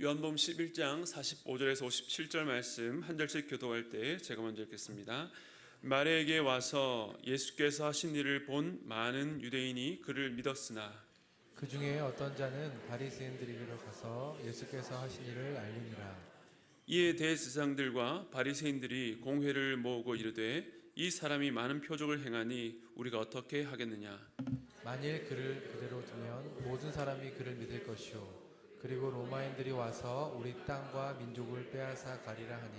요한복음 11장 45절에서 57절 말씀 한 절씩 교독할 때 제가 먼저 읽겠습니다. 마리아에게 와서 예수께서 하신 일을 본 많은 유대인이 그를 믿었으나 그 중에 어떤 자는 바리새인들에게로 가서 예수께서 하신 일을 알리니라. 이에 대제사장들과 바리새인들이 공회를 모으고 이르되 이 사람이 많은 표적을 행하니 우리가 어떻게 하겠느냐. 만일 그를 그대로 두면 모든 사람이 그를 믿을 것이요 그리고 로마인들이 와서 우리 땅과 민족을 빼앗아 가리라 하니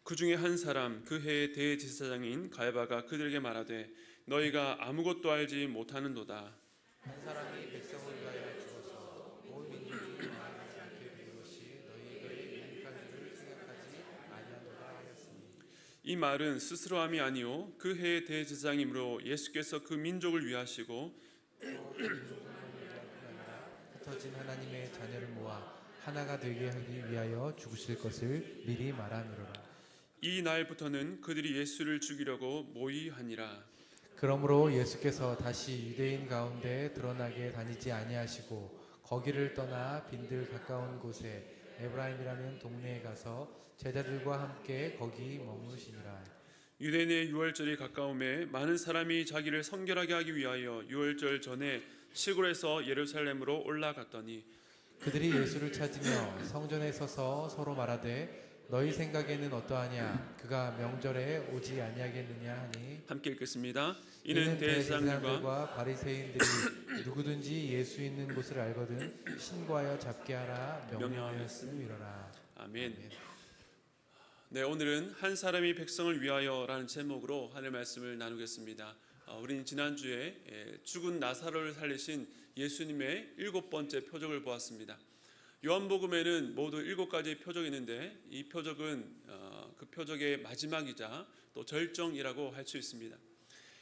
그 중에 한 사람 그 해의 대제사장인 가야바가 그들에게 말하되 너희가 아무것도 알지 못하는도다. 한 사람이 백성을 위하여 죽어서 온 민족이 망하지 않게 된 것이 너희에게 유익한 줄을 생각하지 아니하노라 하였으니 이 말은 스스로함이 아니요 그 해의 대제사장이므로 예수께서 그 민족을 위하시고 흩어진 하나님의 자녀를 모아 하나가 되게 하기 위하여 죽으실 것을 미리 말하노라. 이 날부터는 그들이 예수를 죽이려고 모의하니라. 그러므로 예수께서 다시 유대인 가운데 드러나게 다니지 아니하시고 거기를 떠나 빈들 가까운 곳에 에브라임이라는 동네에 가서 제자들과 함께 거기 머무르시니라. 유대인의 유월절이 가까움에 많은 사람이 자기를 성결하게 하기 위하여 유월절 전에 시골에서 예루살렘으로 올라갔더니 그들이 예수를 찾으며 성전에 서서 서로 말하되 너희 생각에는 어떠하냐 그가 명절에 오지 아니하겠느냐 하니 함께 읽겠습니다. 이는 대제사장들과 바리새인들이 누구든지 예수 있는 곳을 알거든 신고하여 잡게 하라 명령하였음이로라. 아멘. 네, 오늘은 한 사람이 백성을 위하여라는 제목으로 하늘 말씀을 나누겠습니다. 우리는 지난주에 죽은 나사로를 살리신 예수님의 7번째 표적을 보았습니다. 요한복음에는 모두 7가지 표적이 있는데 이 표적은 그 표적의 마지막이자 또 절정이라고 할 수 있습니다.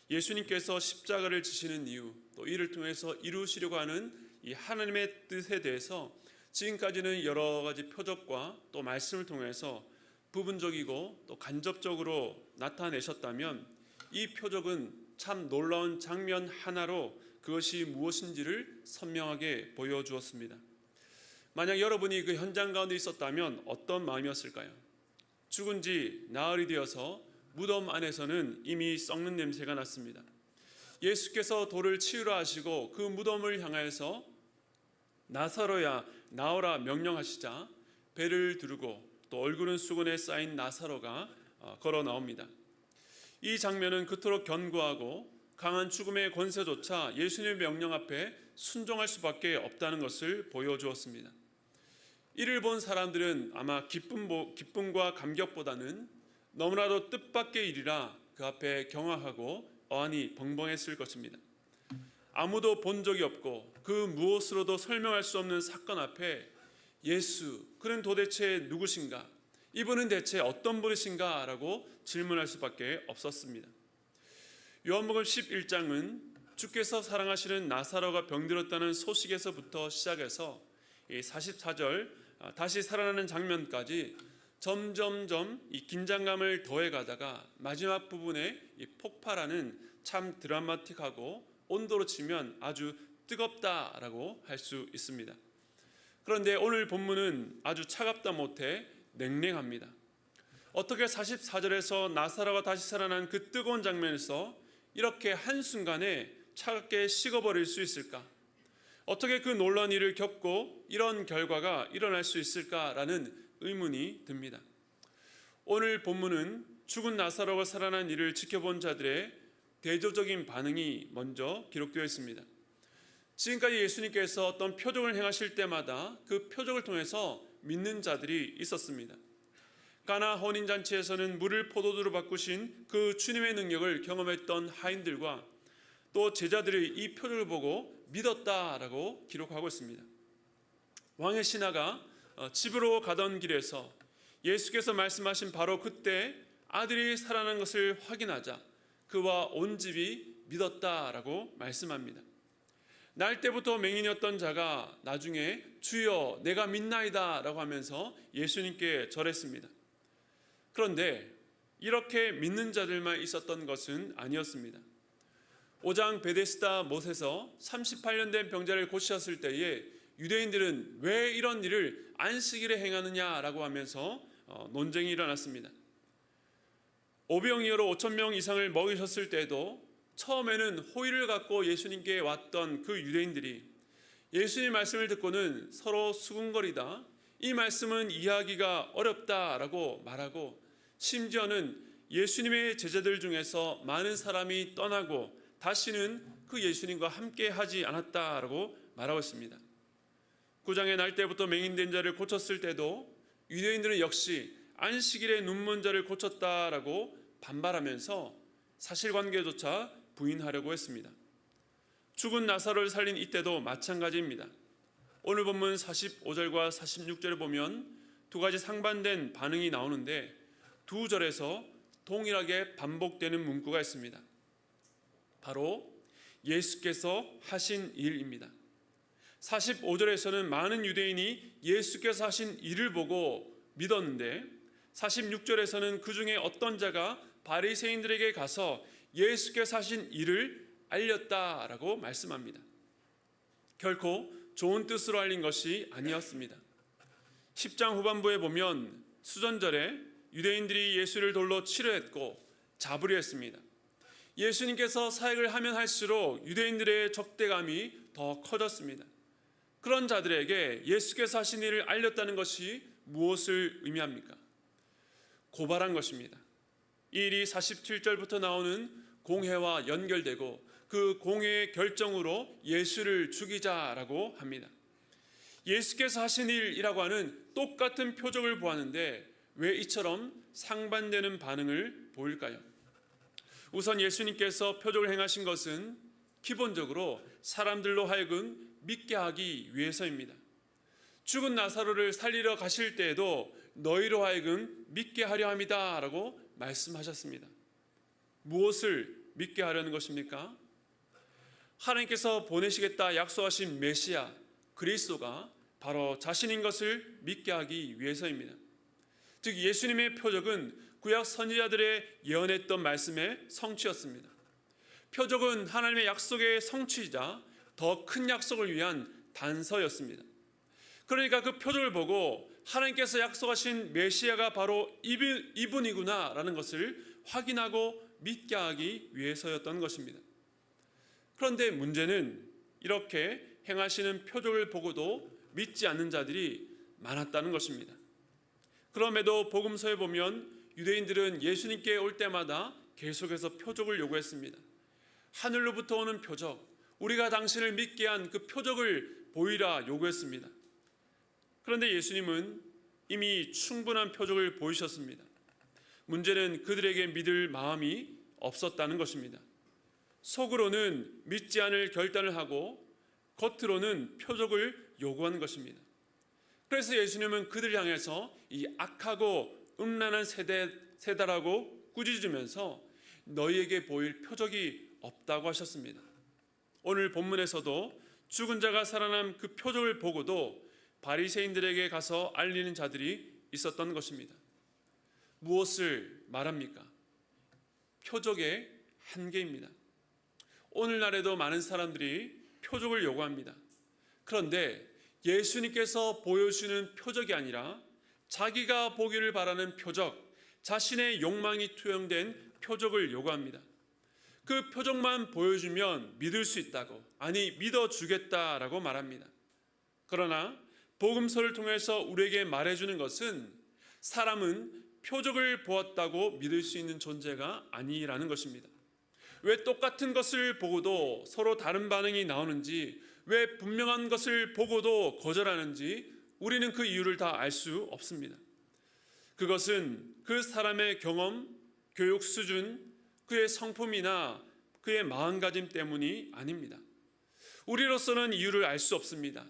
예수님께서 십자가를 지시는 이유, 또 이를 통해서 이루시려고 하는 이 하나님의 뜻에 대해서 지금까지는 여러 가지 표적과 또 말씀을 통해서 부분적이고 또 간접적으로 나타내셨다면 이 표적은 참 놀라운 장면 하나로 그것이 무엇인지를 선명하게 보여주었습니다. 만약 여러분이 그 현장 가운데 있었다면 어떤 마음이었을까요? 죽은 지 나흘이 되어서 무덤 안에서는 이미 썩는 냄새가 났습니다. 예수께서 돌을 치우라 하시고 그 무덤을 향하여서 나사로야 나오라 명령하시자 배를 두르고 또 얼굴은 수건에 쌓인 나사로가 걸어 나옵니다. 이 장면은 그토록 견고하고 강한 죽음의 권세조차 예수님의 명령 앞에 순종할 수밖에 없다는 것을 보여주었습니다. 이를 본 사람들은 아마 기쁨과 감격보다는 너무나도 뜻밖의 일이라 그 앞에 경악하고 어안이 벙벙했을 것입니다. 아무도 본 적이 없고 그 무엇으로도 설명할 수 없는 사건 앞에 예수, 그는 도대체 누구신가? 이분은 대체 어떤 분이신가? 라고 질문할 수밖에 없었습니다. 요한복음 11장은 주께서 사랑하시는 나사로가 병들었다는 소식에서부터 시작해서 44절 다시 살아나는 장면까지 점점점 이 긴장감을 더해가다가 마지막 부분에 이 폭발하는 참 드라마틱하고 온도로 치면 아주 뜨겁다라고 할 수 있습니다. 그런데 오늘 본문은 아주 차갑다 못해 냉랭합니다. 어떻게 44절에서 나사로가 다시 살아난 그 뜨거운 장면에서 이렇게 한순간에 차갑게 식어버릴 수 있을까? 어떻게 그 놀라운 일을 겪고 이런 결과가 일어날 수 있을까라는 의문이 듭니다. 오늘 본문은 죽은 나사로가 살아난 일을 지켜본 자들의 대조적인 반응이 먼저 기록되어 있습니다. 지금까지 예수님께서 어떤 표적을 행하실 때마다 그 표적을 통해서 믿는 자들이 있었습니다. 가나 혼인잔치에서는 물을 포도주로 바꾸신 그 주님의 능력을 경험했던 하인들과 또 제자들이 이 표적을 보고 믿었다라고 기록하고 있습니다. 왕의 신하가 집으로 가던 길에서 예수께서 말씀하신 바로 그때 아들이 살아난 것을 확인하자 그와 온 집이 믿었다라고 말씀합니다. 날 때부터 맹인이었던 자가 나중에 주여 내가 믿나이다 라고 하면서 예수님께 절했습니다. 그런데 이렇게 믿는 자들만 있었던 것은 아니었습니다. 5장 베데스다 못에서 38년 된 병자를 고치셨을 때에 유대인들은 왜 이런 일을 안식일에 행하느냐라고 하면서 논쟁이 일어났습니다. 오병이어로 5천 명 이상을 먹이셨을 때도 처음에는 호의를 갖고 예수님께 왔던 그 유대인들이 예수님 말씀을 듣고는 서로 수군거리다 이 말씀은 이해하기가 어렵다라고 말하고 심지어는 예수님의 제자들 중에서 많은 사람이 떠나고 다시는 그 예수님과 함께 하지 않았다라고 말하고 있습니다. 구장의 날 때부터 맹인된 자를 고쳤을 때도 유대인들은 역시 안식일에 눈먼 자를 고쳤다라고 반발하면서 사실관계조차 부인하려고 했습니다. 죽은 나사로를 살린 이때도 마찬가지입니다. 오늘 본문 45절과 46절을 보면 두 가지 상반된 반응이 나오는데 두 절에서 동일하게 반복되는 문구가 있습니다. 바로 예수께서 하신 일입니다. 45절에서는 많은 유대인이 예수께서 하신 일을 보고 믿었는데 46절에서는 그 중에 어떤 자가 바리새인들에게 가서 예수께서 하신 일을 알렸다라고 말씀합니다. 결코 좋은 뜻으로 알린 것이 아니었습니다. 10장 후반부에 보면 수전절에 유대인들이 예수를 돌로 치려 했고 잡으려 했습니다. 예수님께서 사역을 하면 할수록 유대인들의 적대감이 더 커졌습니다. 그런 자들에게 예수께서 하신 일을 알렸다는 것이 무엇을 의미합니까? 고발한 것입니다. 이 일이 47절부터 나오는 공회와 연결되고 그 공회의 결정으로 예수를 죽이자라고 합니다. 예수께서 하신 일이라고 하는 똑같은 표적을 보았는데 왜 이처럼 상반되는 반응을 보일까요? 우선 예수님께서 표적을 행하신 것은 기본적으로 사람들로 하여금 믿게 하기 위해서입니다. 죽은 나사로를 살리러 가실 때에도 너희로 하여금 믿게 하려 함이다라고 말씀하셨습니다. 무엇을 믿게 하려는 것입니까? 하나님께서 보내시겠다 약속하신 메시아 그리스도가 바로 자신인 것을 믿게 하기 위해서입니다. 즉 예수님의 표적은 구약 선지자들의 예언했던 말씀의 성취였습니다. 표적은 하나님의 약속의 성취이자 더 큰 약속을 위한 단서였습니다. 그러니까 그 표적을 보고 하나님께서 약속하신 메시아가 바로 이분이구나라는 것을 확인하고 믿게 하기 위해서였던 것입니다. 그런데 문제는 이렇게 행하시는 표적을 보고도 믿지 않는 자들이 많았다는 것입니다. 그럼에도 복음서에 보면 유대인들은 예수님께 올 때마다 계속해서 표적을 요구했습니다. 하늘로부터 오는 표적, 우리가 당신을 믿게 한 그 표적을 보이라 요구했습니다. 그런데 예수님은 이미 충분한 표적을 보이셨습니다. 문제는 그들에게 믿을 마음이 없었다는 것입니다. 속으로는 믿지 않을 결단을 하고 겉으로는 표적을 요구하는 것입니다. 그래서 예수님은 그들을 향해서 이 악하고 음란한 세대라고 꾸짖으면서 너희에게 보일 표적이 없다고 하셨습니다. 오늘 본문에서도 죽은 자가 살아난 그 표적을 보고도 바리새인들에게 가서 알리는 자들이 있었던 것입니다. 무엇을 말합니까? 표적의 한계입니다. 오늘날에도 많은 사람들이 표적을 요구합니다. 그런데 예수님께서 보여주는 표적이 아니라 자기가 보기를 바라는 표적, 자신의 욕망이 투영된 표적을 요구합니다. 그 표적만 보여주면 믿을 수 있다고, 아니 믿어주겠다라고 말합니다. 그러나 복음서를 통해서 우리에게 말해주는 것은 사람은 표적을 보았다고 믿을 수 있는 존재가 아니라는 것입니다. 왜 똑같은 것을 보고도 서로 다른 반응이 나오는지, 왜 분명한 것을 보고도 거절하는지 우리는 그 이유를 다 알 수 없습니다. 그것은 그 사람의 경험, 교육 수준, 그의 성품이나 그의 마음가짐 때문이 아닙니다. 우리로서는 이유를 알 수 없습니다.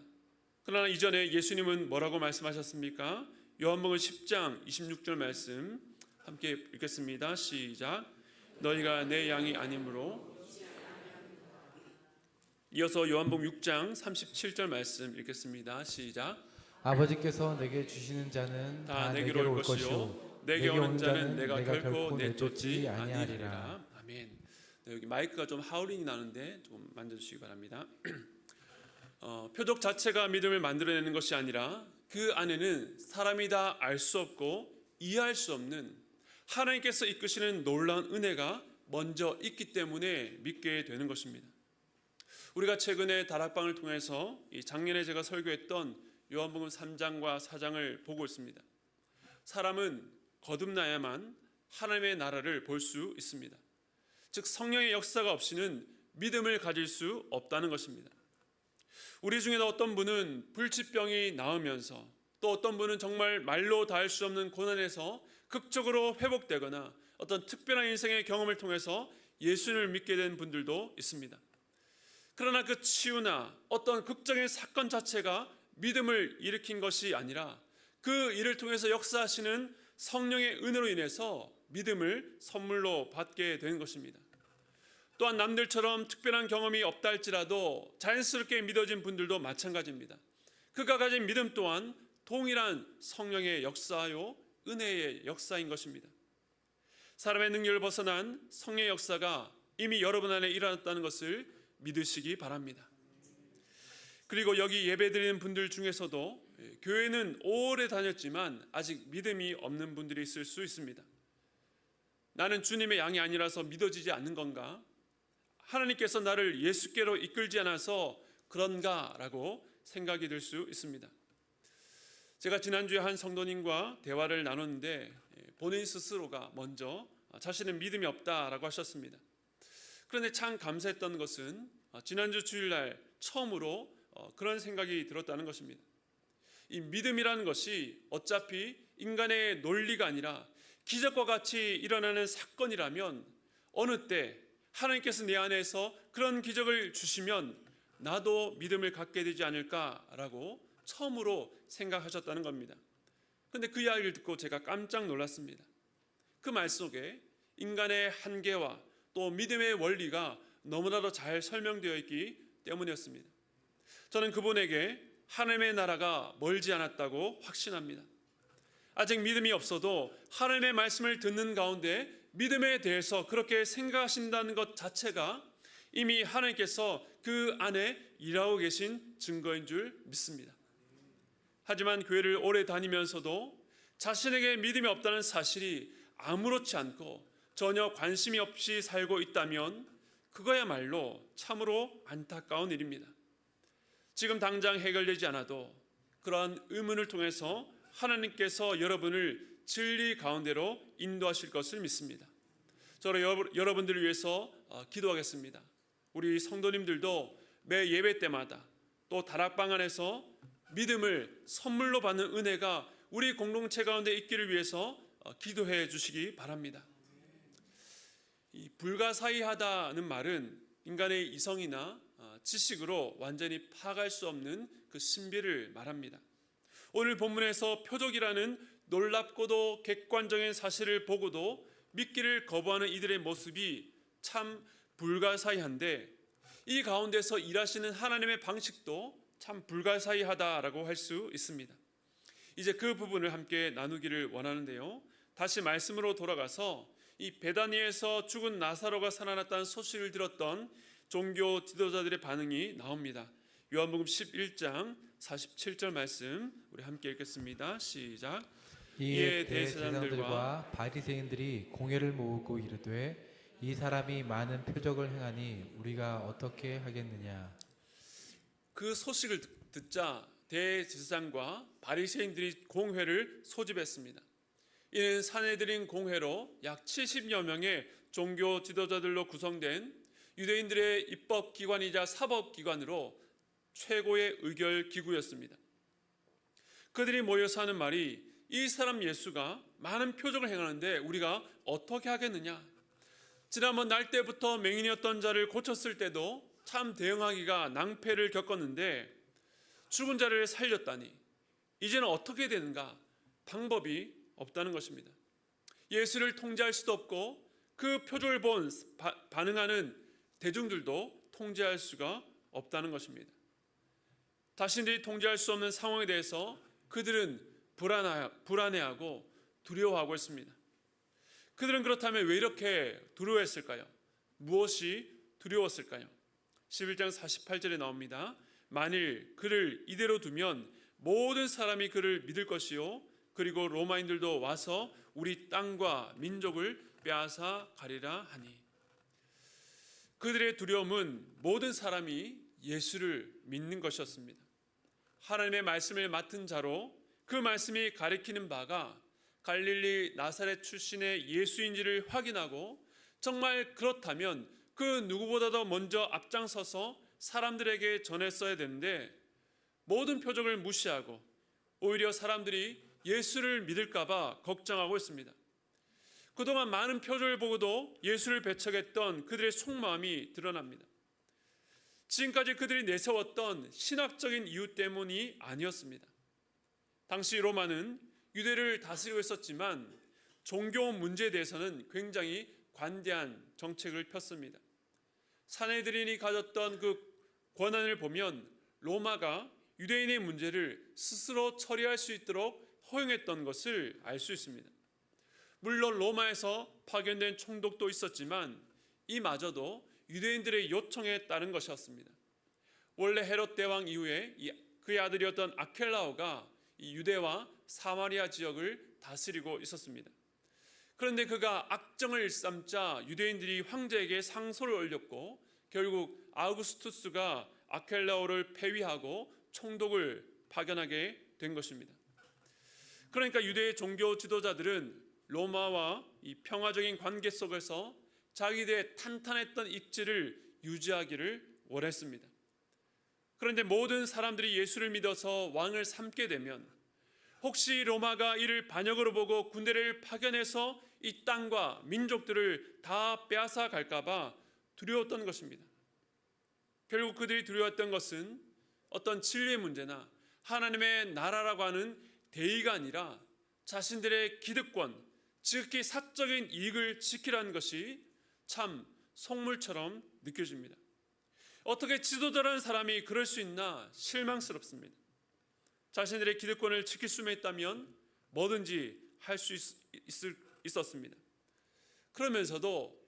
그러나 이전에 예수님은 뭐라고 말씀하셨습니까? 요한복음 10장 26절 말씀 함께 읽겠습니다. 시작. 너희가 내 양이 아니므로. 이어서 요한복음 6장 37절 말씀 읽겠습니다. 시작. 아버지께서 내게 주시는 자는 다 내게로 올 것이요 내게 오는 자는 내가 결코 내쫓지 아니하리라. 아멘. 네, 여기 마이크가 좀 하울링이 나는데 좀 만져주시기 바랍니다. 표적 자체가 믿음을 만들어내는 것이 아니라 그 안에는 사람이 다 알 수 없고 이해할 수 없는 하나님께서 이끄시는 놀라운 은혜가 먼저 있기 때문에 믿게 되는 것입니다. 우리가 최근에 다락방을 통해서 작년에 제가 설교했던 요한복음 3장과 4장을 보고 있습니다. 사람은 거듭나야만 하나님의 나라를 볼 수 있습니다. 즉 성령의 역사가 없이는 믿음을 가질 수 없다는 것입니다. 우리 중에도 어떤 분은 불치병이 나으면서 또 어떤 분은 정말 말로 다 할 수 없는 고난에서 극적으로 회복되거나 어떤 특별한 인생의 경험을 통해서 예수를 믿게 된 분들도 있습니다. 그러나 그 치유나 어떤 극적인 사건 자체가 믿음을 일으킨 것이 아니라 그 일을 통해서 역사하시는 성령의 은혜로 인해서 믿음을 선물로 받게 된 것입니다. 또한 남들처럼 특별한 경험이 없다 할지라도 자연스럽게 믿어진 분들도 마찬가지입니다. 그가 가진 믿음 또한 동일한 성령의 역사요 은혜의 역사인 것입니다. 사람의 능력을 벗어난 성령의 역사가 이미 여러분 안에 일어났다는 것을 믿으시기 바랍니다. 그리고 여기 예배드리는 분들 중에서도 교회는 오래 다녔지만 아직 믿음이 없는 분들이 있을 수 있습니다. 나는 주님의 양이 아니라서 믿어지지 않는 건가? 하나님께서 나를 예수께로 이끌지 않아서 그런가라고 생각이 들 수 있습니다. 제가 지난주에 한 성도님과 대화를 나눴는데 본인 스스로가 먼저 자신은 믿음이 없다라고 하셨습니다. 그런데 참 감사했던 것은 지난주 주일날 처음으로 그런 생각이 들었다는 것입니다. 이 믿음이라는 것이 어차피 인간의 논리가 아니라 기적과 같이 일어나는 사건이라면 어느 때 하나님께서 내 안에서 그런 기적을 주시면 나도 믿음을 갖게 되지 않을까라고 처음으로 생각하셨다는 겁니다. 그런데 그 이야기를 듣고 제가 깜짝 놀랐습니다. 그 말 속에 인간의 한계와 또 믿음의 원리가 너무나도 잘 설명되어 있기 때문이었습니다. 저는 그분에게 하나님의 나라가 멀지 않았다고 확신합니다. 아직 믿음이 없어도 하나님의 말씀을 듣는 가운데 믿음에 대해서 그렇게 생각하신다는 것 자체가 이미 하나님께서 그 안에 일하고 계신 증거인 줄 믿습니다. 하지만 교회를 오래 다니면서도 자신에게 믿음이 없다는 사실이 아무렇지 않고 전혀 관심이 없이 살고 있다면 그거야말로 참으로 안타까운 일입니다. 지금 당장 해결되지 않아도 그러한 의문을 통해서 하나님께서 여러분을 진리 가운데로 인도하실 것을 믿습니다. 저로 여러분들을 위해서 기도하겠습니다. 우리 성도님들도 매 예배 때마다 또 다락방 안에서 믿음을 선물로 받는 은혜가 우리 공동체 가운데 있기를 위해서 기도해 주시기 바랍니다. 이 불가사의하다는 말은 인간의 이성이나 지식으로 완전히 파악할 수 없는 그 신비를 말합니다. 오늘 본문에서 표적이라는 놀랍고도 객관적인 사실을 보고도 믿기를 거부하는 이들의 모습이 참 불가사의한데 이 가운데서 일하시는 하나님의 방식도 참 불가사의하다라고 할 수 있습니다. 이제 그 부분을 함께 나누기를 원하는데요. 다시 말씀으로 돌아가서 이 베다니에서 죽은 나사로가 살아났다는 소식을 들었던 종교 지도자들의 반응이 나옵니다. 요한복음 11장 47절 말씀 우리 함께 읽겠습니다. 시작. 이에 대제사장들과 바리새인들이 공회를 모으고 이르되 이 사람이 많은 표적을 행하니 우리가 어떻게 하겠느냐. 그 소식을 듣자 대제사장과 바리새인들이 공회를 소집했습니다. 이는 산헤드린 공회로 약 70여 명의 종교 지도자들로 구성된 유대인들의 입법기관이자 사법기관으로 최고의 의결 기구였습니다. 그들이 모여서 하는 말이 이 사람 예수가 많은 표적을 행하는데 우리가 어떻게 하겠느냐. 지난번 날 때부터 맹인이었던 자를 고쳤을 때도 참 대응하기가 낭패를 겪었는데 죽은 자를 살렸다니 이제는 어떻게 되는가. 방법이 없다는 것입니다. 예수를 통제할 수도 없고 그 표적을 본 반응하는 대중들도 통제할 수가 없다는 것입니다. 자신들이 통제할 수 없는 상황에 대해서 그들은 불안해하고 두려워하고 있습니다. 그들은 그렇다면 왜 이렇게 두려워했을까요? 무엇이 두려웠을까요? 11장 48절에 나옵니다. 만일 그를 이대로 두면 모든 사람이 그를 믿을 것이요 그리고 로마인들도 와서 우리 땅과 민족을 빼앗아 가리라 하니. 그들의 두려움은 모든 사람이 예수를 믿는 것이었습니다. 하나님의 말씀을 맡은 자로 그 말씀이 가리키는 바가 갈릴리 나사렛 출신의 예수인지를 확인하고 정말 그렇다면 그 누구보다도 먼저 앞장서서 사람들에게 전했어야 되는데 모든 표적을 무시하고 오히려 사람들이 예수를 믿을까 봐 걱정하고 있습니다. 그동안 많은 표적을 보고도 예수를 배척했던 그들의 속마음이 드러납니다. 지금까지 그들이 내세웠던 신학적인 이유 때문이 아니었습니다. 당시 로마는 유대를 다스리고 있었지만 종교 문제에 대해서는 굉장히 관대한 정책을 폈습니다. 사내들인이 가졌던 그 권한을 보면 로마가 유대인의 문제를 스스로 처리할 수 있도록 허용했던 것을 알 수 있습니다. 물론 로마에서 파견된 총독도 있었지만 이마저도 유대인들의 요청에 따른 것이었습니다. 원래 헤롯 대왕 이후에 그의 아들이었던 아켈라오가 이 유대와 사마리아 지역을 다스리고 있었습니다. 그런데 그가 악정을 일삼자 유대인들이 황제에게 상소를 올렸고 결국 아우구스투스가 아켈라오를 폐위하고 총독을 파견하게 된 것입니다. 그러니까 유대의 종교 지도자들은 로마와 이 평화적인 관계 속에서 자기들의 탄탄했던 입지를 유지하기를 원했습니다. 그런데 모든 사람들이 예수를 믿어서 왕을 삼게 되면 혹시 로마가 이를 반역으로 보고 군대를 파견해서 이 땅과 민족들을 다 빼앗아 갈까 봐 두려웠던 것입니다. 결국 그들이 두려웠던 것은 어떤 진리의 문제나 하나님의 나라라고 하는 대의가 아니라 자신들의 기득권, 지극히 사적인 이익을 지키라는 것이 참 속물처럼 느껴집니다. 어떻게 지도자라는 사람이 그럴 수 있나 실망스럽습니다. 자신들의 기득권을 지킬 수만 있다면 뭐든지 할 수 있었습니다. 그러면서도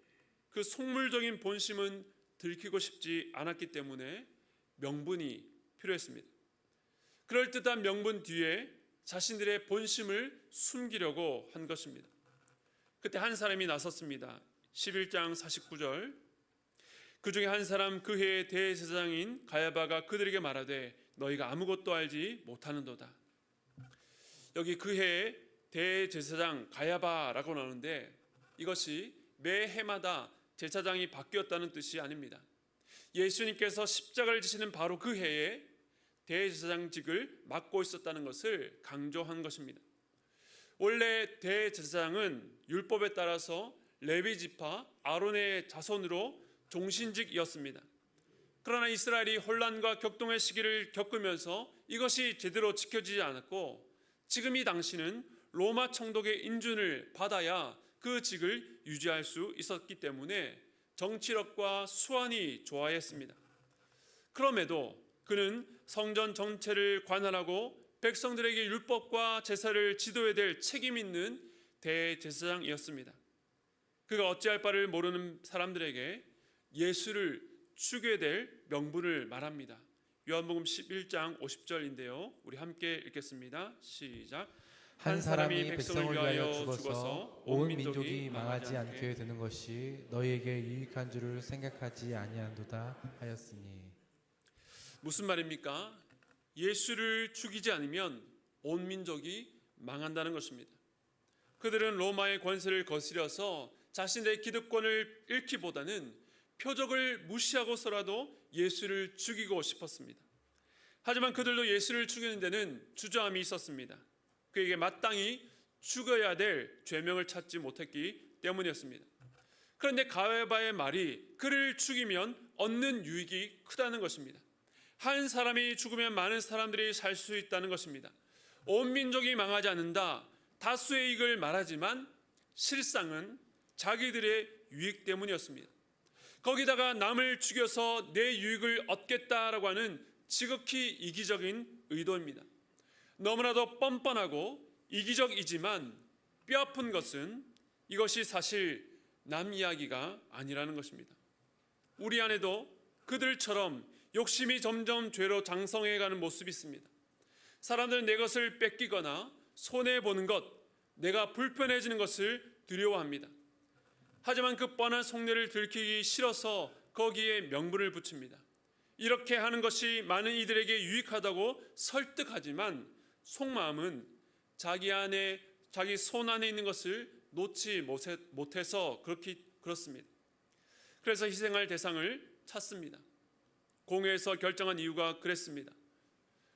그 속물적인 본심은 들키고 싶지 않았기 때문에 명분이 필요했습니다. 그럴듯한 명분 뒤에 자신들의 본심을 숨기려고 한 것입니다. 그때 한 사람이 나섰습니다. 11장 49절. 그 중에 한 사람 그 해의 대제사장인 가야바가 그들에게 말하되 너희가 아무것도 알지 못하는도다. 여기 그 해의 대제사장 가야바라고 나오는데 이것이 매 해마다 제사장이 바뀌었다는 뜻이 아닙니다. 예수님께서 십자가를 지시는 바로 그 해에 대제사장직을 맡고 있었다는 것을 강조한 것입니다. 원래 대제사장은 율법에 따라서 레위 지파 아론의 자손으로 종신직이었습니다. 그러나 이스라엘이 혼란과 격동의 시기를 겪으면서 이것이 제대로 지켜지지 않았고 지금 이 당시는 로마 총독의 인준을 받아야 그 직을 유지할 수 있었기 때문에 정치력과 수완이 좋아했습니다. 그럼에도 그는 성전 전체를 관할하고 백성들에게 율법과 제사를 지도해야 될 책임 있는 대제사장이었습니다. 그가 어찌할 바를 모르는 사람들에게 예수를 죽여야 될 명분을 말합니다. 요한복음 11장 50절인데요. 우리 함께 읽겠습니다. 시작. 한 사람이 백성을 위하여 죽어서 온 민족이 망하지 않게 되는 것이 너희에게 유익한 줄을 생각하지 아니한도다 하였으니. 무슨 말입니까? 예수를 죽이지 않으면 온 민족이 망한다는 것입니다. 그들은 로마의 권세를 거스려서 자신의 기득권을 잃기보다는 표적을 무시하고서라도 예수를 죽이고 싶었습니다. 하지만 그들도 예수를 죽이는 데는 주저함이 있었습니다. 그에게 마땅히 죽어야 될 죄명을 찾지 못했기 때문이었습니다. 그런데 가야바의 말이 그를 죽이면 얻는 유익이 크다는 것입니다. 한 사람이 죽으면 많은 사람들이 살 수 있다는 것입니다. 온 민족이 망하지 않는다. 다수의 이익을 말하지만 실상은 자기들의 유익 때문이었습니다. 거기다가 남을 죽여서 내 유익을 얻겠다라고 하는 지극히 이기적인 의도입니다. 너무나도 뻔뻔하고 이기적이지만 뼈아픈 것은 이것이 사실 남 이야기가 아니라는 것입니다. 우리 안에도 그들처럼 욕심이 점점 죄로 장성해가는 모습이 있습니다. 사람들은 내 것을 뺏기거나 손해보는 것, 내가 불편해지는 것을 두려워합니다. 하지만 그 뻔한 속내를 들키기 싫어서 거기에 명분을 붙입니다. 이렇게 하는 것이 많은 이들에게 유익하다고 설득하지만 속마음은 자기 손 안에 있는 것을 놓지 못해서 그렇습니다. 그래서 희생할 대상을 찾습니다. 공회에서 결정한 이유가 그랬습니다.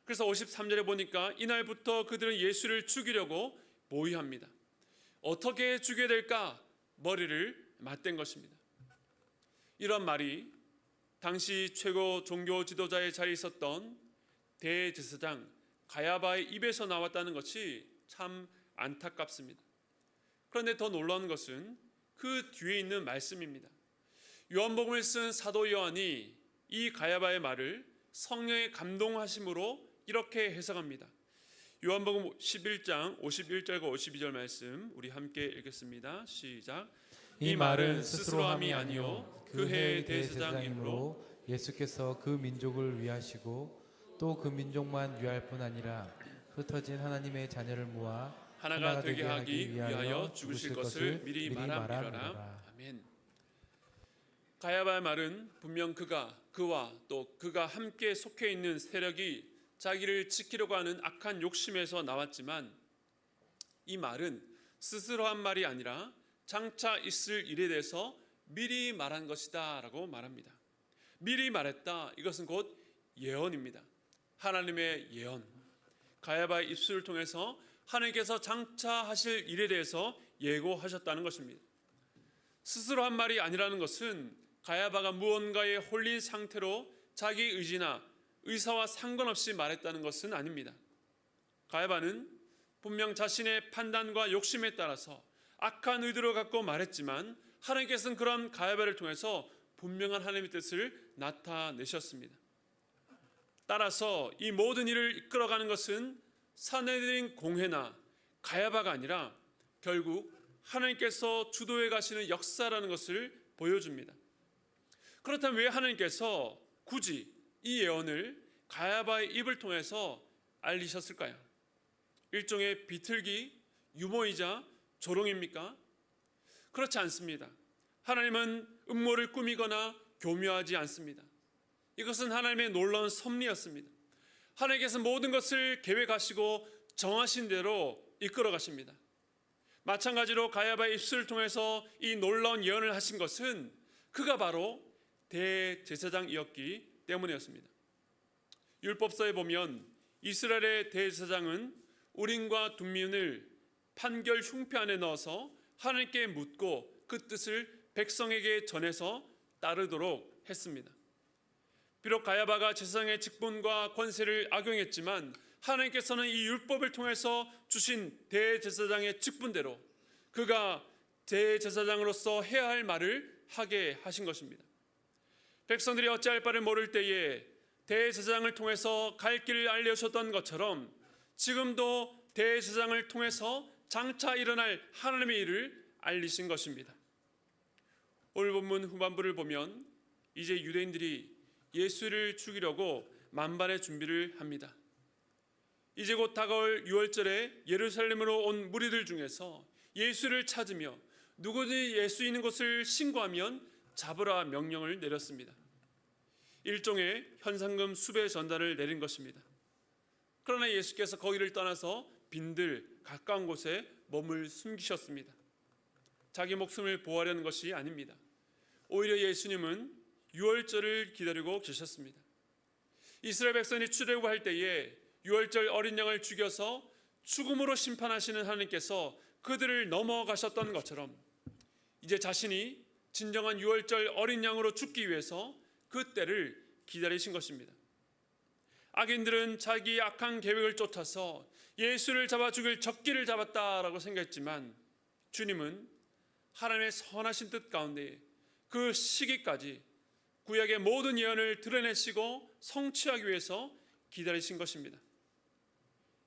그래서 53절에 보니까 이날부터 그들은 예수를 죽이려고 모의합니다. 어떻게 죽여야 될까? 머리를 맞댄 것입니다. 이런 말이 당시 최고 종교 지도자의 자리에 있었던 대제사장 가야바의 입에서 나왔다는 것이 참 안타깝습니다. 그런데 더 놀라운 것은 그 뒤에 있는 말씀입니다. 요한복음을 쓴 사도 요한이 이 가야바의 말을 성령의 감동하심으로 이렇게 해석합니다. 요한복음 11장 51절과 52절 말씀 우리 함께 읽겠습니다. 시작. 이 말은 스스로 함이 아니요 그 해의 대제사장이므로 예수께서 그 민족을 위하시고 또 그 민족만 위할 뿐 아니라 흩어진 하나님의 자녀를 모아 하나가 되게 하기 위하여 죽으실 것을 미리 말함이라. 아멘. 가야바의 말은 분명 그와 또 그가 함께 속해 있는 세력이 자기를 지키려고 하는 악한 욕심에서 나왔지만 이 말은 스스로 한 말이 아니라 장차 있을 일에 대해서 미리 말한 것이다 라고 말합니다. 미리 말했다. 이것은 곧 예언입니다. 하나님의 예언. 가야바의 입술을 통해서 하나님께서 장차 하실 일에 대해서 예고하셨다는 것입니다. 스스로 한 말이 아니라는 것은 가야바가 무언가에 홀린 상태로 자기 의사와 상관없이 말했다는 것은 아닙니다. 가야바는 분명 자신의 판단과 욕심에 따라서 악한 의도를 갖고 말했지만 하나님께서는 그런 가야바를 통해서 분명한 하나님의 뜻을 나타내셨습니다. 따라서 이 모든 일을 이끌어가는 것은 산헤드린 공회나 가야바가 아니라 결국 하나님께서 주도해 가시는 역사라는 것을 보여줍니다. 그렇다면 왜 하나님께서 굳이 이 예언을 가야바의 입을 통해서 알리셨을까요? 일종의 비틀기, 유머이자 조롱입니까? 그렇지 않습니다. 하나님은 음모를 꾸미거나 교묘하지 않습니다. 이것은 하나님의 놀라운 섭리였습니다. 하나님께서 모든 것을 계획하시고 정하신 대로 이끌어 가십니다. 마찬가지로 가야바의 입술을 통해서 이 놀라운 예언을 하신 것은 그가 바로 대제사장이었기 때문이었습니다. 율법서에 보면 이스라엘의 대제사장은 우림과 둠민을 판결 흉패 안에 넣어서 하나님께 묻고 그 뜻을 백성에게 전해서 따르도록 했습니다. 비록 가야바가 제사장의 직분과 권세를 악용했지만 하나님께서는 이 율법을 통해서 주신 대제사장의 직분대로 그가 대제사장으로서 해야 할 말을 하게 하신 것입니다. 백성들이 어찌할 바를 모를 때에 대제사장을 통해서 갈 길을 알려주셨던 것처럼 지금도 대제사장을 통해서 장차 일어날 하나님의 일을 알리신 것입니다. 오늘 본문 후반부를 보면 이제 유대인들이 예수를 죽이려고 만반의 준비를 합니다. 이제 곧 다가올 유월절에 예루살렘으로 온 무리들 중에서 예수를 찾으며 누구든지 예수 있는 곳을 신고하면 잡으라 명령을 내렸습니다. 일종의 현상금 수배 전단을 내린 것입니다. 그러나 예수께서 거기를 떠나서 빈들 가까운 곳에 몸을 숨기셨습니다. 자기 목숨을 보호하려는 것이 아닙니다. 오히려 예수님은 유월절을 기다리고 계셨습니다. 이스라엘 백성이 출애굽할 때에 유월절 어린 양을 죽여서 죽음으로 심판하시는 하나님께서 그들을 넘어가셨던 것처럼 이제 자신이 진정한 유월절 어린 양으로 죽기 위해서 그 때를 기다리신 것입니다. 악인들은 자기 악한 계획을 쫓아서 예수를 잡아 죽일 적기를 잡았다라고 생각했지만 주님은 하나님의 선하신 뜻 가운데 그 시기까지 구약의 모든 예언을 드러내시고 성취하기 위해서 기다리신 것입니다.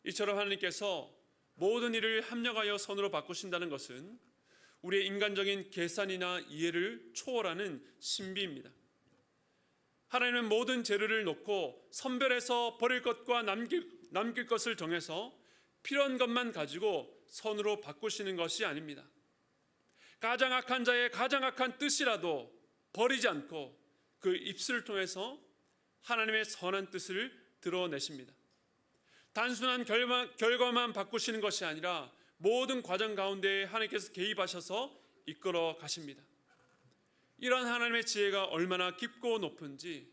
이처럼 하나님께서 모든 일을 합력하여 선으로 바꾸신다는 것은 우리의 인간적인 계산이나 이해를 초월하는 신비입니다. 하나님은 모든 재료를 놓고 선별해서 버릴 것과 남길 것을 정해서 필요한 것만 가지고 선으로 바꾸시는 것이 아닙니다. 가장 악한 자의 가장 악한 뜻이라도 버리지 않고 그 입술을 통해서 하나님의 선한 뜻을 드러내십니다. 단순한 결과만 바꾸시는 것이 아니라 모든 과정 가운데 하나님께서 개입하셔서 이끌어 가십니다. 이러한 하나님의 지혜가 얼마나 깊고 높은지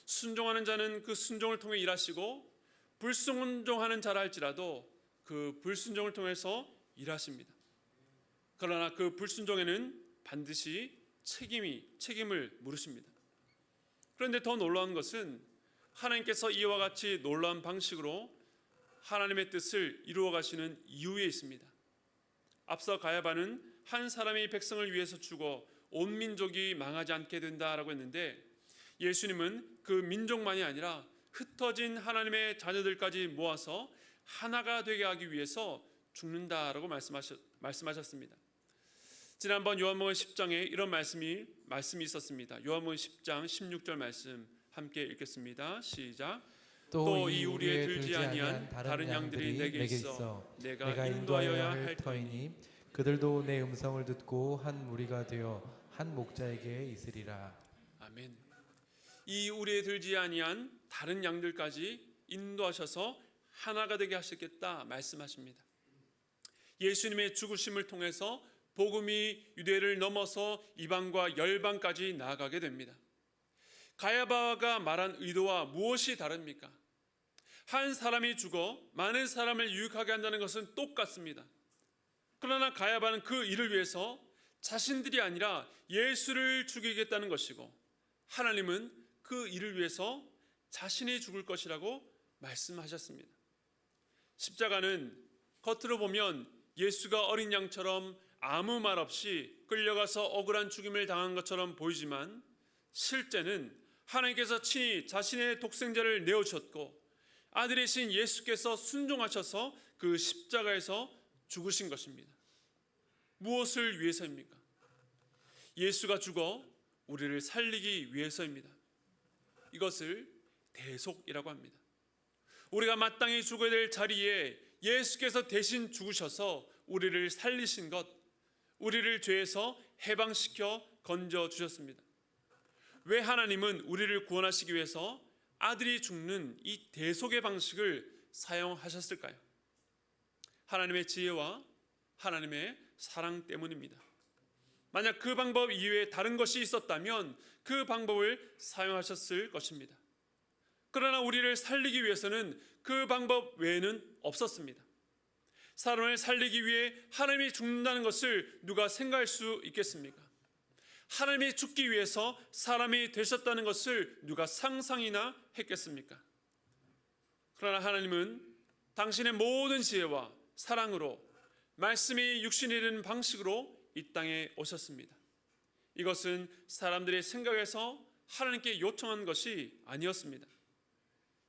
순종하는 자는 그 순종을 통해 일하시고 불순종하는 자라 할지라도 그 불순종을 통해서 일하십니다. 그러나 그 불순종에는 반드시 책임을 물으십니다. 그런데 더 놀라운 것은 하나님께서 이와 같이 놀라운 방식으로 하나님의 뜻을 이루어 가시는 이유에 있습니다. 앞서 가야바는 한 사람이 백성을 위해서 죽어 온 민족이 망하지 않게 된다라고 했는데, 예수님은 그 민족만이 아니라 흩어진 하나님의 자녀들까지 모아서 하나가 되게 하기 위해서 죽는다라고 말씀하셨습니다. 지난번 요한복음 10장에 이런 말씀이 있었습니다. 요한복음 10장 16절 말씀 함께 읽겠습니다. 시작. 또 이 우리의 들지 아니한 다른 양들이 내게 있어 내가 인도하여야 할 터이니 그들도 내 음성을 듣고 한 무리가 되어 한 목자에게 있으리라. 아멘. 이 우리의 들지 아니한 다른 양들까지 인도하셔서 하나가 되게 하시겠다 말씀하십니다. 예수님의 죽으심을 통해서 복음이 유대를 넘어서 이방과 열방까지 나아가게 됩니다. 가야바가 말한 의도와 무엇이 다릅니까? 한 사람이 죽어 많은 사람을 유익하게 한다는 것은 똑같습니다. 그러나 가야바는 그 일을 위해서 자신들이 아니라 예수를 죽이겠다는 것이고, 하나님은 그 일을 위해서 자신이 죽을 것이라고 말씀하셨습니다. 십자가는 겉으로 보면 예수가 어린 양처럼 아무 말 없이 끌려가서 억울한 죽임을 당한 것처럼 보이지만, 실제는 하나님께서 친히 자신의 독생자를 내어주셨고 아들이신 예수께서 순종하셔서 그 십자가에서 죽으신 것입니다. 무엇을 위해서입니까? 예수가 죽어 우리를 살리기 위해서입니다. 이것을 대속이라고 합니다. 우리가 마땅히 죽어야 될 자리에 예수께서 대신 죽으셔서 우리를 살리신 것, 우리를 죄에서 해방시켜 건져주셨습니다. 왜 하나님은 우리를 구원하시기 위해서 아들이 죽는 이 대속의 방식을 사용하셨을까요? 하나님의 지혜와 하나님의 사랑 때문입니다. 만약 그 방법 이외에 다른 것이 있었다면 그 방법을 사용하셨을 것입니다. 그러나 우리를 살리기 위해서는 그 방법 외에는 없었습니다. 사람을 살리기 위해 하나님이 죽는다는 것을 누가 생각할 수 있겠습니까? 하나님이 죽기 위해서 사람이 되셨다는 것을 누가 상상이나 했겠습니까? 그러나 하나님은 당신의 모든 지혜와 사랑으로 말씀이 육신이 되는 방식으로 이 땅에 오셨습니다. 이것은 사람들의 생각에서 하나님께 요청한 것이 아니었습니다.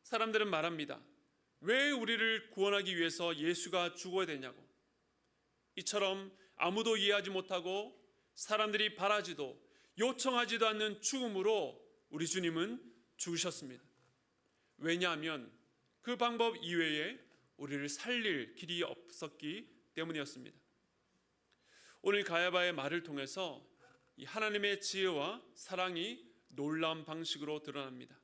사람들은 말합니다. 왜 우리를 구원하기 위해서 예수가 죽어야 되냐고. 이처럼 아무도 이해하지 못하고 사람들이 바라지도 요청하지도 않는 죽음으로 우리 주님은 죽으셨습니다. 왜냐하면 그 방법 이외에 우리를 살릴 길이 없었기 때문이었습니다. 오늘 가야바의 말을 통해서 이 하나님의 지혜와 사랑이 놀라운 방식으로 드러납니다.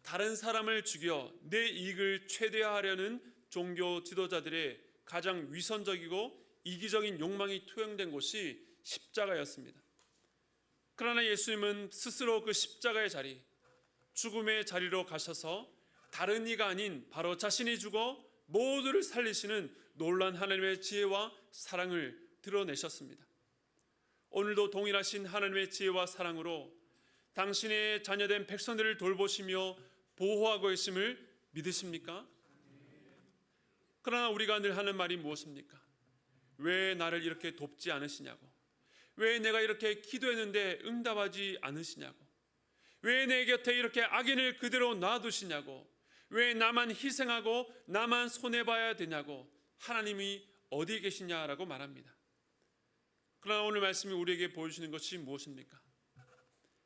다른 사람을 죽여 내 이익을 최대화하려는 종교 지도자들의 가장 위선적이고 이기적인 욕망이 투영된 곳이 십자가였습니다. 그러나 예수님은 스스로 그 십자가의 자리, 죽음의 자리로 가셔서 다른 이가 아닌 바로 자신이 죽어 모두를 살리시는 놀라운 하나님의 지혜와 사랑을 드러내셨습니다. 오늘도 동일하신 하나님의 지혜와 사랑으로 당신의 자녀된 백성들을 돌보시며 보호하고 계심을 믿으십니까? 그러나 우리가 늘 하는 말이 무엇입니까? 왜 나를 이렇게 돕지 않으시냐고, 왜 내가 이렇게 기도했는데 응답하지 않으시냐고, 왜 내 곁에 이렇게 악인을 그대로 놔두시냐고, 왜 나만 희생하고 나만 손해봐야 되냐고, 하나님이 어디 계시냐라고 말합니다. 그러나 오늘 말씀이 우리에게 보여주시는 것이 무엇입니까?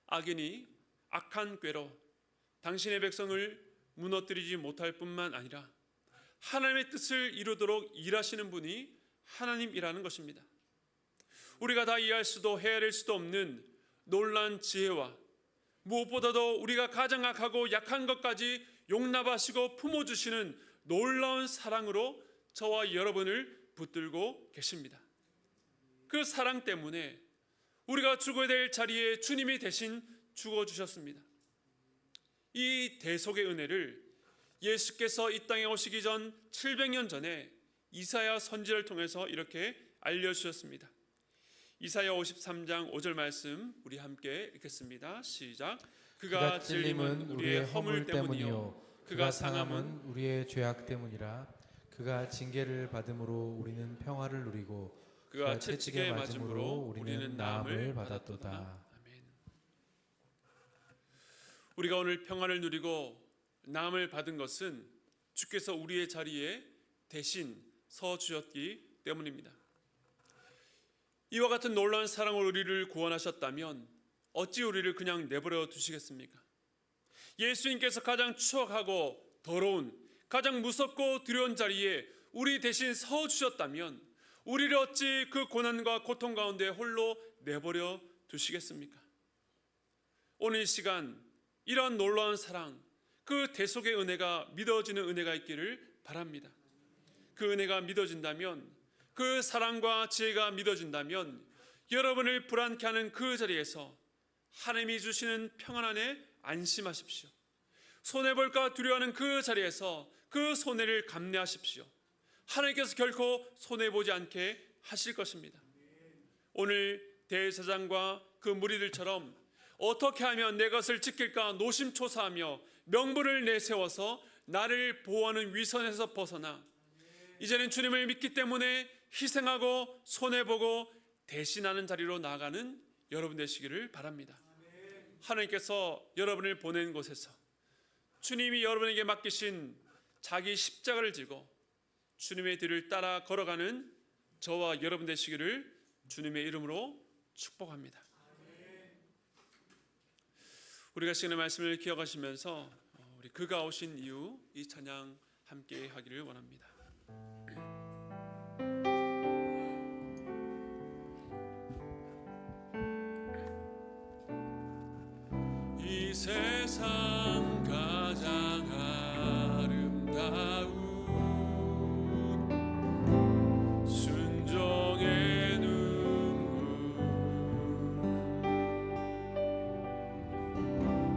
악인이 악한 꾀로 당신의 백성을 무너뜨리지 못할 뿐만 아니라 하나님의 뜻을 이루도록 일하시는 분이 하나님이라는 것입니다. 우리가 다 이해할 수도 헤아릴 수도 없는 놀라운 지혜와 무엇보다도 우리가 가장 악하고 약한 것까지 용납하시고 품어주시는 놀라운 사랑으로 저와 여러분을 붙들고 계십니다. 그 사랑 때문에 우리가 죽어야 될 자리에 주님이 대신 죽어주셨습니다. 이 대속의 은혜를 예수께서 이 땅에 오시기 전 700년 전에 이사야 선지자를 통해서 이렇게 알려주셨습니다. 이사야 53장 5절 말씀 우리 함께 읽겠습니다. 시작. 그가 찔림은 우리의 허물 때문이요 그가 상함은 우리의 죄악 때문이라. 그가 징계를 받음으로 우리는 평화를 누리고 그가 채찍에 맞음으로 우리는 나음을 받았도다. 아멘. 우리가 오늘 평화를 누리고 나음을 받은 것은 주께서 우리의 자리에 대신 서 주셨기 때문입니다. 이와 같은 놀라운 사랑으로 우리를 구원하셨다면 어찌 우리를 그냥 내버려 두시겠습니까? 예수님께서 가장 추악하고 더러운, 가장 무섭고 두려운 자리에 우리 대신 서 주셨다면 우리를 어찌 그 고난과 고통 가운데 홀로 내버려 두시겠습니까? 오늘 이 시간 이러한 놀라운 사랑, 그 대속의 은혜가 믿어지는 은혜가 있기를 바랍니다. 그 은혜가 믿어진다면, 그 사랑과 지혜가 믿어진다면 여러분을 불안케 하는 그 자리에서 하나님이 주시는 평안 안에 안심하십시오. 손해볼까 두려워하는 그 자리에서 그 손해를 감내하십시오. 하나님께서 결코 손해보지 않게 하실 것입니다. 오늘 대제사장과 그 무리들처럼 어떻게 하면 내 것을 지킬까 노심초사하며 명분을 내세워서 나를 보호하는 위선에서 벗어나 이제는 주님을 믿기 때문에 희생하고 손해보고 대신하는 자리로 나아가는 여러분 되시기를 바랍니다. 하나님께서 여러분을 보낸 곳에서 주님이 여러분에게 맡기신 자기 십자가를 지고 주님의 뒤를 따라 걸어가는 저와 여러분 되시기를 주님의 이름으로 축복합니다. 우리가 시간의 말씀을 기억하시면서 우리 그가 오신 이유 이 찬양 함께 하기를 원합니다. 이 세상 가장 아름다운 순종의 눈물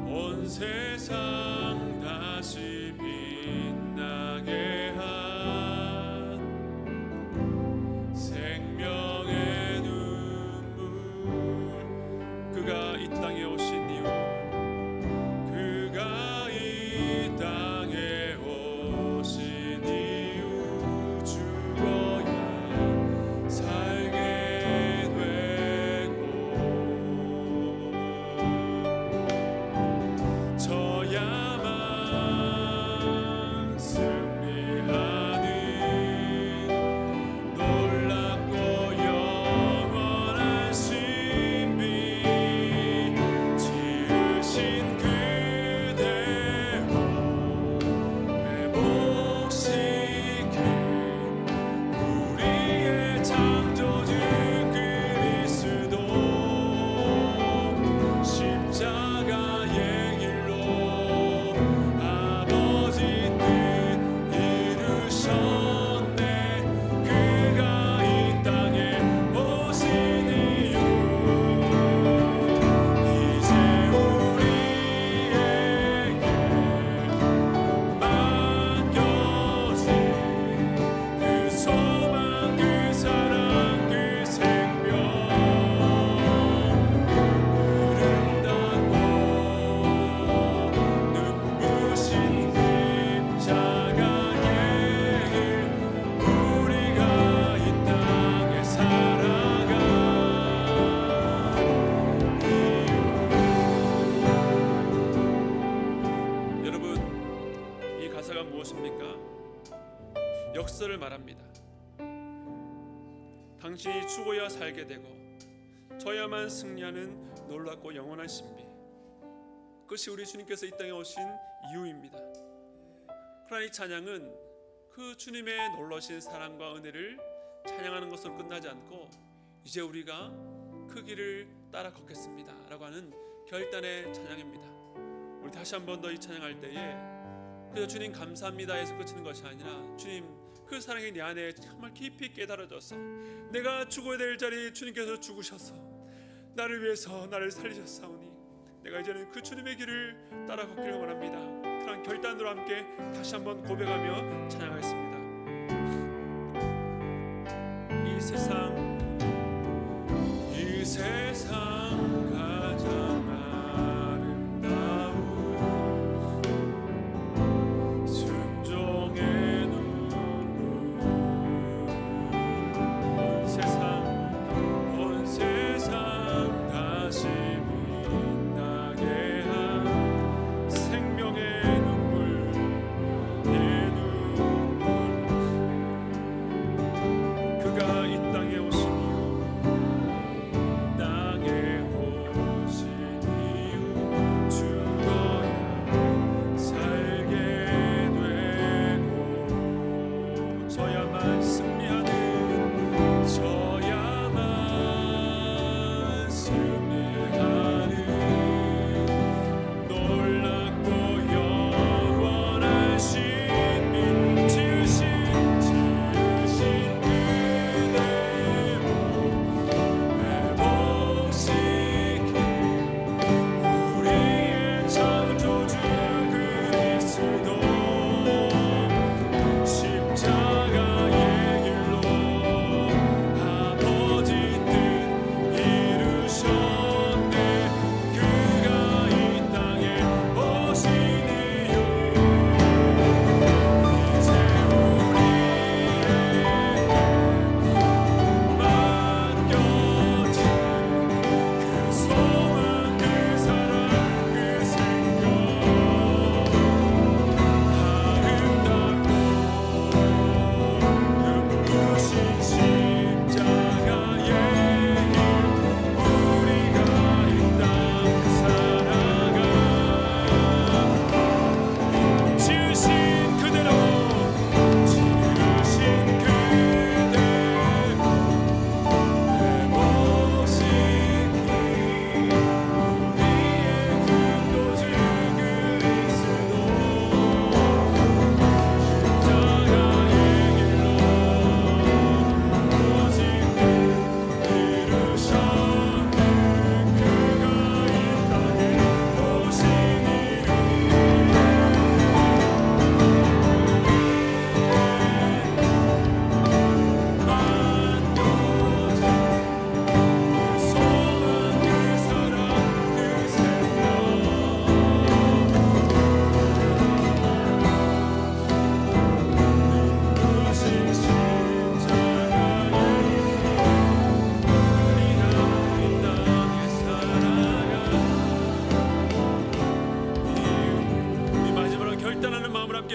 온 세상 다시 빛나게 한 생명의 눈물 그가 이 땅에 오신 이유 그가 이 땅에 오신 이유 죽어야 살게 되고 져야만 승리하는 놀랍고 영원한 신비 지으신 그대로 회복시킨 우리의 창조주 그리스도 십자가의 길로 아버지 뜻 이루셨네 그가 이 땅에 오신 이유 이제 우리에게 맡겨진 그 소망 그 사랑 그 생명 아름답고 눈부신 십자가의 길 우리가 이 땅에 살아가 여러분 이 가사가 무엇입니까? 역설을 말합니다. 당신이 죽어야 살게 되고 져야만 승리하는 놀랍고 영원한 신비 그것이 우리 주님께서 이 땅에 오신 이유입니다. 그러나 이 찬양은 그 주님의 놀라신 사랑과 은혜를 찬양하는 것으로 끝나지 않고 이제 우리가 그 길을 따라 걷겠습니다 라고 하는 결단의 찬양입니다. 우리 다시 한 번 더 이 찬양할 때에 그저 주님 감사합니다 해서 끝이는 것이 아니라 주님 그 사랑이 내 안에 정말 깊이 깨달아져서 내가 죽어야 될 자리에 주님께서 죽으셔서 나를 위해서 나를 살리셨사오니 내가 이제는 그 주님의 길을 따라 걷기를 원합니다. 그런 결단으로 함께 다시 한번 고백하며 찬양하겠습니다. 이 세상 가장 아름다운 순종의 눈물 온 세상 다시 빛나게 한 생명의 눈물 내 눈물 그가 이 땅에 오신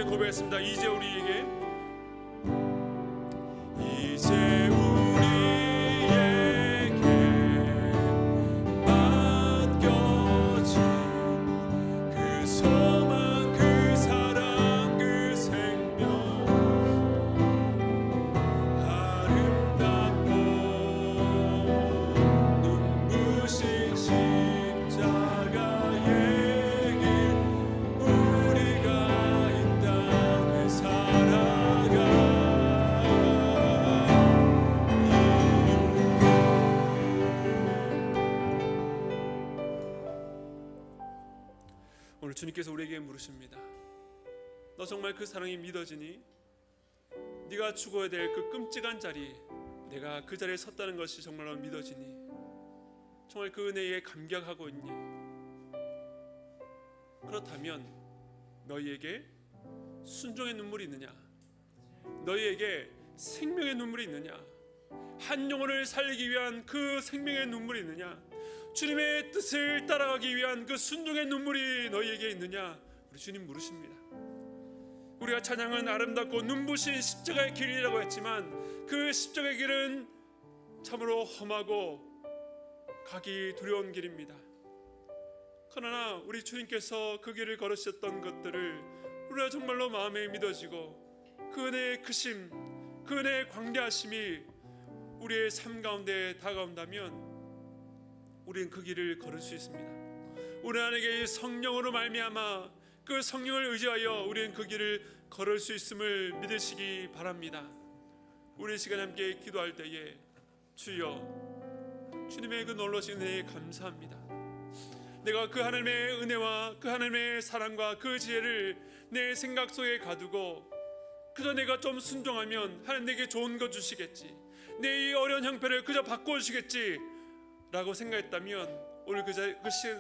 고백했습니다. 이제 우리에게 맡겨진 그 소망 그 사랑 그 생명 아름답고 눈부신 십자가의 길 우리가 오늘 주님께서 우리에게 물으십니다. 너 정말 그 사랑이 믿어지니? 네가 죽어야 될 그 끔찍한 자리 내가 그 자리에 섰다는 것이 정말로 믿어지니? 정말 그 은혜에 감격하고 있니? 그렇다면 너희에게 순종의 눈물이 있느냐? 너희에게 생명의 눈물이 있느냐? 한 영혼을 살리기 위한 그 생명의 눈물이 있느냐? 주님의 뜻을 따라가기 위한 그 순종의 눈물이 너희에게 있느냐? 우리 주님 물으십니다. 우리가 찬양은 아름답고 눈부신 십자가의 길이라고 했지만 그 십자가의 길은 참으로 험하고 가기 두려운 길입니다. 그러나 우리 주님께서 그 길을 걸으셨던 것들을 우리가 정말로 마음에 믿어지고 그 은혜의 크심, 그 은혜의 광대하심이 우리의 삶 가운데 다가온다면 우리는 그 길을 걸을 수 있습니다. 우리 안에게 성령으로 말미암아 그 성령을 의지하여 우리는 그 길을 걸을 수 있음을 믿으시기 바랍니다. 우리 시간 함께 기도할 때에 주여, 주님의 그 놀라신 은혜에 감사합니다. 내가 그 하나님의 은혜와 그 하나님의 사랑과 그 지혜를 내 생각 속에 가두고 그저 내가 좀 순종하면 하나님 내게 좋은 거 주시겠지, 내 이 어려운 형편을 그저 바꿔주시겠지 라고 생각했다면 오늘 그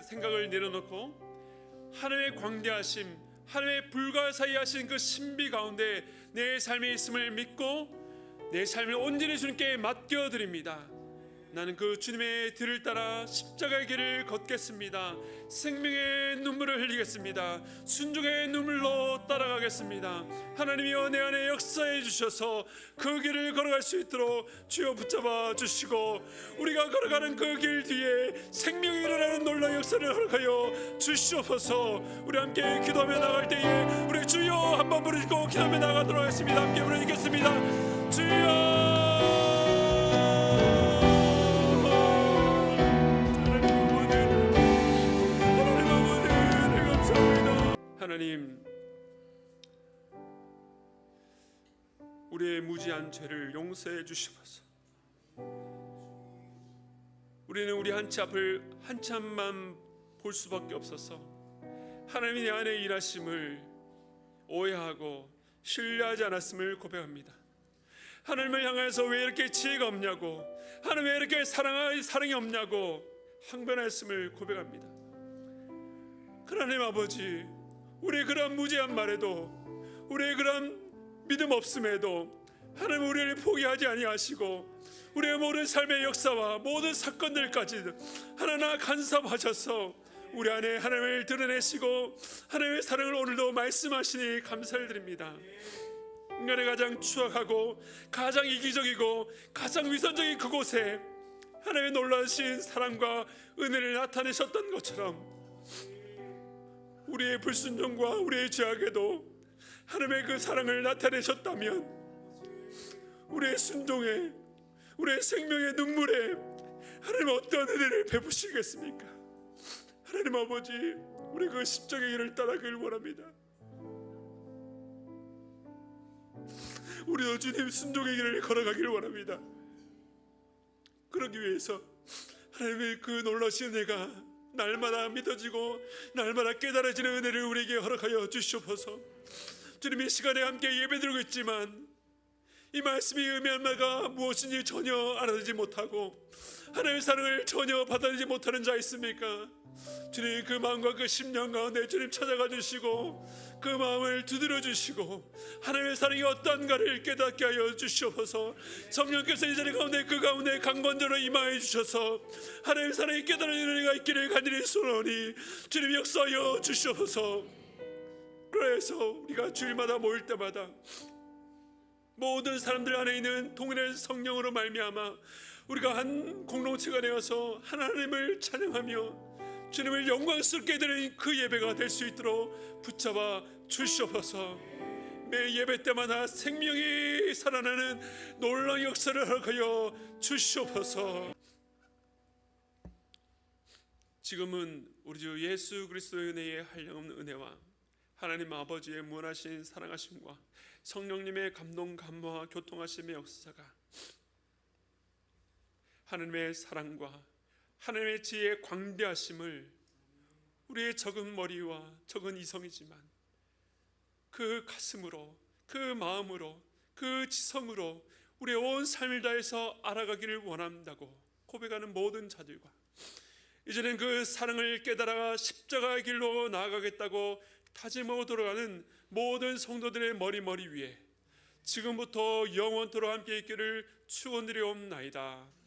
생각을 내려놓고 하나님의 광대하심, 하나님의 불가사의하신 그 신비 가운데 내 삶에 있음을 믿고 내 삶을 온전히 주님께 맡겨드립니다. 나는 그 주님의 뒤를 따라 십자가의 길을 걷겠습니다. 생명의 눈물을 흘리겠습니다. 순종의 눈물로 따라가겠습니다. 하나님이여 내 안에 역사해 주셔서 그 길을 걸어갈 수 있도록 주여 붙잡아 주시고 우리가 걸어가는 그 길 뒤에 생명이 일어나는 놀라운 역사를 허락하여 주시옵소서. 우리 함께 기도하며 나갈 때에 우리 주여 한번 부르시고 기도하며 나가도록 하겠습니다. 함께 부르겠습니다. 주여 하나님, 우리의 무지한 죄를 용서해 주시옵소서. 우리는 우리 한치 앞을 한참만 볼 수밖에 없어서 하나님이 내 안에 일하심을 오해하고 신뢰하지 않았음을 고백합니다. 하나님을 향해서 왜 이렇게 지혜가 없냐고, 하나님 왜 이렇게 사랑이 없냐고 항변했음을 고백합니다. 하나님 아버지, 우리의 그런 무지한 말에도, 우리의 그런 믿음 없음에도 하나님 우리를 포기하지 아니하시고 우리의 모든 삶의 역사와 모든 사건들까지 하나하나 간섭하셔서 우리 안에 하나님을 드러내시고 하나님의 사랑을 오늘도 말씀하시니 감사를 드립니다. 인간의 가장 추악하고 가장 이기적이고 가장 위선적인 그곳에 하나님의 놀라신 사랑과 은혜를 나타내셨던 것처럼 우리의 불순종과 우리의 죄악에도 하나님의 그 사랑을 나타내셨다면 우리의 순종에, 우리의 생명의 눈물에 하나님 어떤 은혜를 베푸시겠습니까? 하나님 아버지, 우리 그 십자가의 길을 따라가길 원합니다. 우리도 주님 순종의 길을 걸어가길 원합니다. 그러기 위해서 하나님의 그 놀라신 은혜가 날마다 믿어지고 날마다 깨달아지는 은혜를 우리에게 허락하여 주시옵소서. 주님, 이 시간에 함께 예배드리고 있지만 이 말씀이 의미한 바가 무엇인지 전혀 알아듣지 못하고 하나님의 사랑을 전혀 받아들이지 못하는 자 있습니까? 주님, 그 마음과 그 심령 가운데 주님 찾아가 주시고 그 마음을 두드려 주시고 하나님의 사랑이 어떠한가를 깨닫게 하여 주시옵소서. 성령께서 이 자리 가운데 그 가운데 강건적으로 임하여 주셔서 하나님의 사랑이 깨달은 은혜가 있기를 간절히 소원하오니 주님 역사하여 주시옵소서. 그래서 우리가 주일마다 모일 때마다 모든 사람들 안에 있는 동일한 성령으로 말미암아 우리가 한 공동체가 되어서 하나님을 찬양하며 주님을 영광스럽게 드리는 그 예배가 될 수 있도록 붙잡아 주시옵소서. 매 예배 때마다 생명이 살아나는 놀라운 역사를 허락하여 주시옵소서. 지금은 우리 주 예수 그리스도의 은혜의 한량없는 은혜와 하나님 아버지의 무한하신 사랑하심과 성령님의 감동 감화와 교통하심의 역사가 하나님의 사랑과 하나님의 지혜의 광대하심을 우리의 적은 머리와 적은 이성이지만 그 가슴으로, 그 마음으로, 그 지성으로 우리의 온 삶을 다해서 알아가기를 원한다고 고백하는 모든 자들과 이제는 그 사랑을 깨달아 십자가의 길로 나아가겠다고 다짐하고 돌아가는 모든 성도들의 머리 위에 지금부터 영원토록 함께 있기를 축원드리옵나이다.